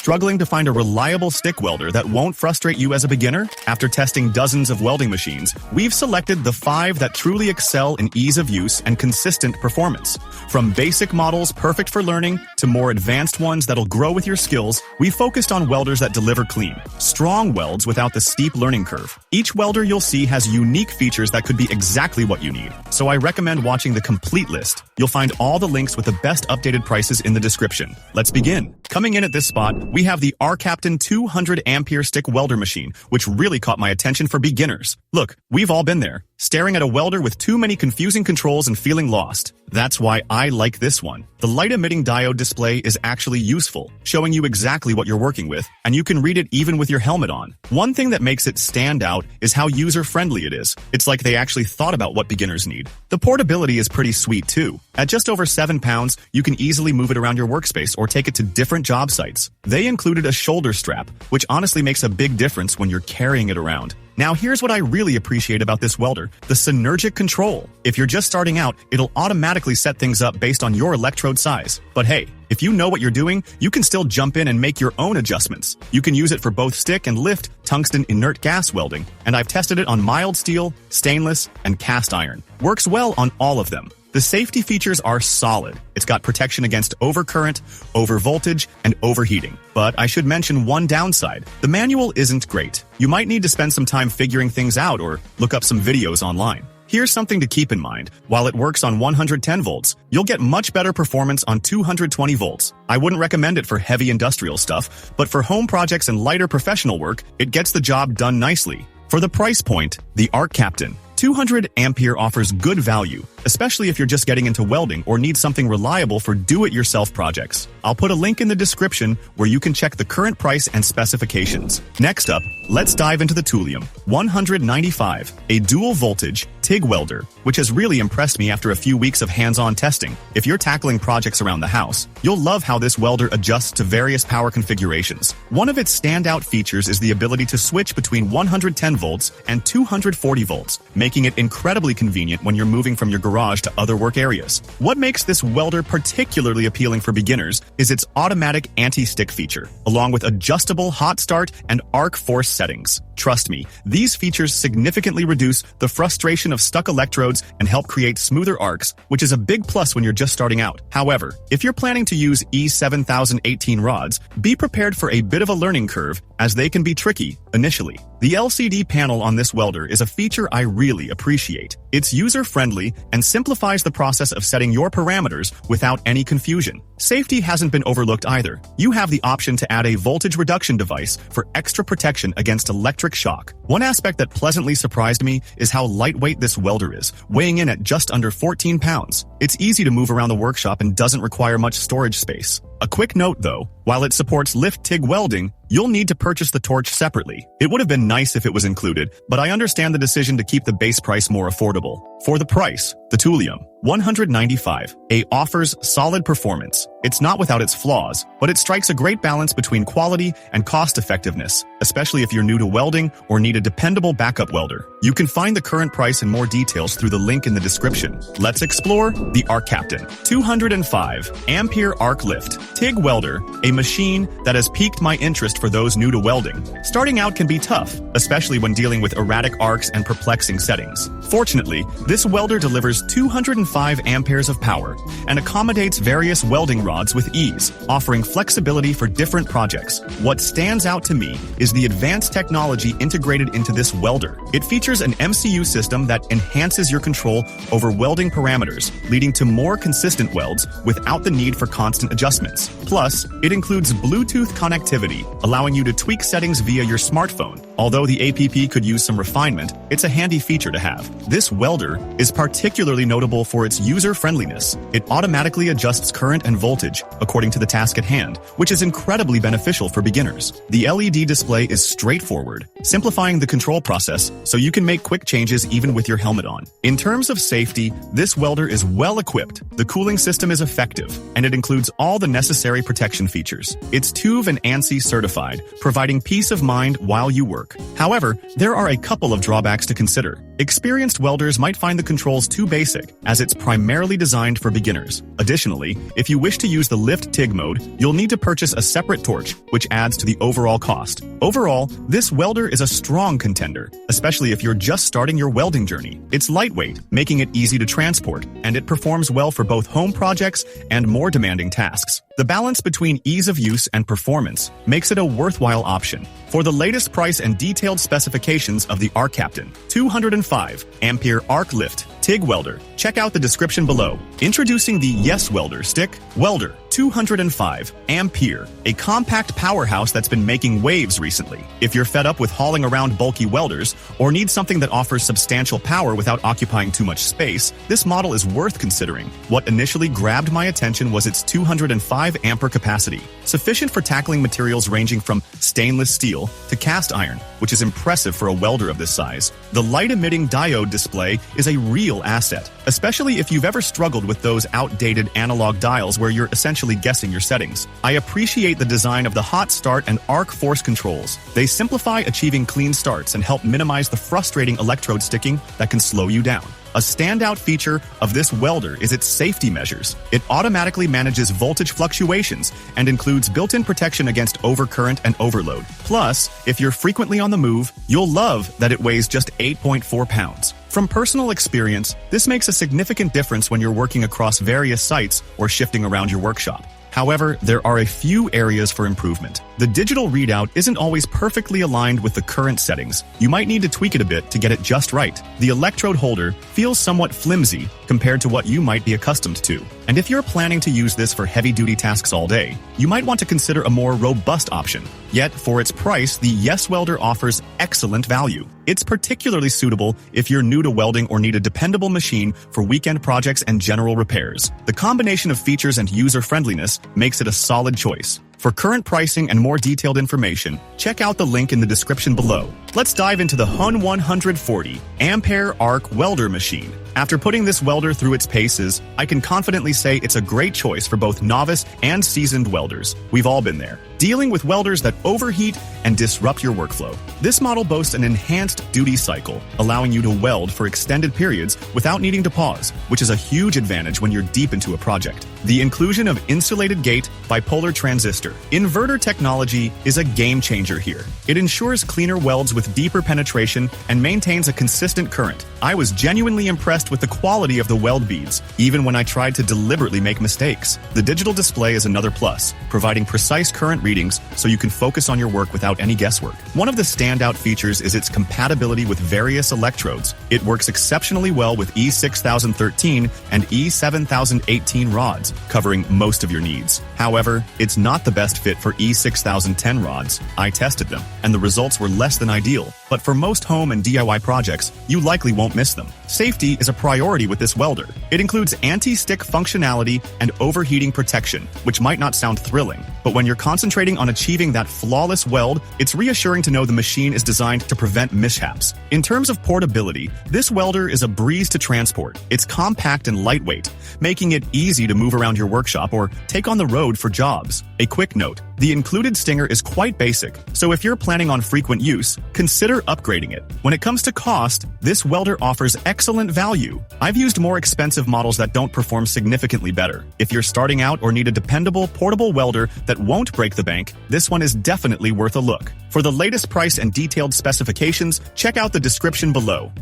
Struggling to find a reliable stick welder that won't frustrate you as a beginner? After testing dozens of welding machines, we've selected the 5 that truly excel in ease of use and consistent performance. From basic models perfect for learning to more advanced ones that'll grow with your skills, we focused on welders that deliver clean, strong welds without the steep learning curve. Each welder you'll see has unique features that could be exactly what you need, so I recommend watching the complete list. You'll find all the links with the best updated prices in the description. Let's begin. Coming in at this spot, we have the ARCCAPTAIN 200 ampere stick welder machine, which really caught my attention for beginners. Look, we've all been there, staring at a welder with too many confusing controls and feeling lost. That's why I like this one. The light-emitting diode display is actually useful, showing you exactly what you're working with, and you can read it even with your helmet on. One thing that makes it stand out is how user-friendly it is. It's like they actually thought about what beginners need. The portability is pretty sweet too. At just over 7 pounds, you can easily move it around your workspace or take it to different job sites. They included a shoulder strap, which honestly makes a big difference when you're carrying it around. Now here's what I really appreciate about this welder, the synergic control. If you're just starting out, it'll automatically set things up based on your electrode size. But hey, if you know what you're doing, you can still jump in and make your own adjustments. You can use it for both stick and lift tungsten inert gas welding, and I've tested it on mild steel, stainless, and cast iron. Works well on all of them. The safety features are solid. It's got protection against overcurrent, overvoltage, and overheating. But I should mention one downside. The manual isn't great. You might need to spend some time figuring things out or look up some videos online. Here's something to keep in mind. While it works on 110 volts, you'll get much better performance on 220 volts. I wouldn't recommend it for heavy industrial stuff, but for home projects and lighter professional work, it gets the job done nicely. For the price point, the ARCCAPTAIN 200 ampere offers good value, especially if you're just getting into welding or need something reliable for do-it-yourself projects. I'll put a link in the description where you can check the current price and specifications. Next up, let's dive into the TOOLIOM 195, a dual-voltage TIG welder, which has really impressed me after a few weeks of hands-on testing. If you're tackling projects around the house, you'll love how this welder adjusts to various power configurations. One of its standout features is the ability to switch between 110 volts and 240 volts, making it incredibly convenient when you're moving from your garage to other work areas. What makes this welder particularly appealing for beginners is its automatic anti-stick feature, along with adjustable hot start and arc force settings. Trust me, these features significantly reduce the frustration of stuck electrodes and help create smoother arcs, which is a big plus when you're just starting out. However, if you're planning to use E7018 rods, be prepared for a bit of a learning curve, as they can be tricky initially. The LCD panel on this welder is a feature I really appreciate. It's user-friendly and simplifies the process of setting your parameters without any confusion. Safety hasn't been overlooked either. You have the option to add a voltage reduction device for extra protection against electric shock. One aspect that pleasantly surprised me is how lightweight this welder is, weighing in at just under 14 pounds. It's easy to move around the workshop and doesn't require much storage space. A quick note though, while it supports lift TIG welding, you'll need to purchase the torch separately. It would have been nice if it was included, but I understand the decision to keep the base price more affordable. For the price, the TOOLIOM 195A offers solid performance. It's not without its flaws, but it strikes a great balance between quality and cost-effectiveness, especially if you're new to welding or need a dependable backup welder. You can find the current price and more details through the link in the description. Let's explore the ARCCAPTAIN 205 ampere arc lift TIG welder, a machine that has piqued my interest for those new to welding. Starting out can be tough, especially when dealing with erratic arcs and perplexing settings. Fortunately, this welder delivers 205 amperes of power and accommodates various welding rods with ease, offering flexibility for different projects. What stands out to me is the advanced technology integrated into this welder. It features an MCU system that enhances your control over welding parameters, leading to more consistent welds without the need for constant adjustments. Plus, it includes Bluetooth connectivity, allowing you to tweak settings via your smartphone. Although the APP could use some refinement, it's a handy feature to have. This welder is particularly notable for its user-friendliness. It automatically adjusts current and voltage according to the task at hand, which is incredibly beneficial for beginners. The LED display is straightforward, simplifying the control process so you can make quick changes even with your helmet on. In terms of safety, this welder is well equipped, the cooling system is effective, and it includes all the necessary protection features. It's TÜV and ANSI certified, providing peace of mind while you work. However, there are a couple of drawbacks to consider. Experienced welders might find the controls too basic, as it's primarily designed for beginners. Additionally, if you wish to use the lift TIG mode, you'll need to purchase a separate torch, which adds to the overall cost. Overall, this welder is a strong contender, especially if you're just starting your welding journey. It's lightweight, making it easy to transport, and it performs well for both home projects and more demanding tasks. The balance between ease of use and performance makes it a worthwhile option. For the latest price and detailed specifications of the ARCCAPTAIN 205 ampere arc lift TIG welder, check out the description below. Introducing the YESWELDER Stick Welder 205 ampere, a compact powerhouse that's been making waves recently. If you're fed up with hauling around bulky welders or need something that offers substantial power without occupying too much space, this model is worth considering. What initially grabbed my attention was its 205 ampere capacity, sufficient for tackling materials ranging from stainless steel to cast iron, which is impressive for a welder of this size. The light-emitting diode display is a real asset, especially if you've ever struggled with those outdated analog dials where you're essentially guessing your settings. I appreciate the design of the hot start and arc force controls. They simplify achieving clean starts and help minimize the frustrating electrode sticking that can slow you down. A standout feature of this welder is its safety measures. It automatically manages voltage fluctuations and includes built-in protection against overcurrent and overload. Plus, if you're frequently on the move, you'll love that it weighs just 8.4 pounds. From personal experience, this makes a significant difference when you're working across various sites or shifting around your workshop. However, there are a few areas for improvement. The digital readout isn't always perfectly aligned with the current settings. You might need to tweak it a bit to get it just right. The electrode holder feels somewhat flimsy compared to what you might be accustomed to. And if you're planning to use this for heavy-duty tasks all day, you might want to consider a more robust option. Yet, for its price, the YESWELDER offers excellent value. It's particularly suitable if you're new to welding or need a dependable machine for weekend projects and general repairs. The combination of features and user-friendliness makes it a solid choice. For current pricing and more detailed information, check out the link in the description below. Let's dive into the HUN 140 ampere arc welder machine. After putting this welder through its paces, I can confidently say it's a great choice for both novice and seasoned welders. We've all been there, dealing with welders that overheat and disrupt your workflow. This model boasts an enhanced duty cycle, allowing you to weld for extended periods without needing to pause, which is a huge advantage when you're deep into a project. The inclusion of insulated gate bipolar transistor inverter technology is a game changer here. It ensures cleaner welds with deeper penetration and maintains a consistent current. I was genuinely impressed with the quality of the weld beads, even when I tried to deliberately make mistakes. The digital display is another plus, providing precise current readings so you can focus on your work without any guesswork. One of the standout features is its compatibility with various electrodes. It works exceptionally well with E6013 and E7018 rods, covering most of your needs. However, it's not the best fit for E6010 rods. I tested them, and the results were less than ideal. But for most home and DIY projects, you likely won't miss them. Safety is a priority with this welder. It includes anti-stick functionality and overheating protection, which might not sound thrilling, but when you're concentrating on achieving that flawless weld, it's reassuring to know the machine is designed to prevent mishaps. In terms of portability, this welder is a breeze to transport. It's compact and lightweight, making it easy to move around your workshop or take on the road for jobs. A quick note, the included stinger is quite basic, so if you're planning on frequent use, consider upgrading it. When it comes to cost, this welder offers excellent value. I've used more expensive models that don't perform significantly better. If you're starting out or need a dependable, portable welder that won't break the bank, this one is definitely worth a look. For the latest price and detailed specifications, check out the description below.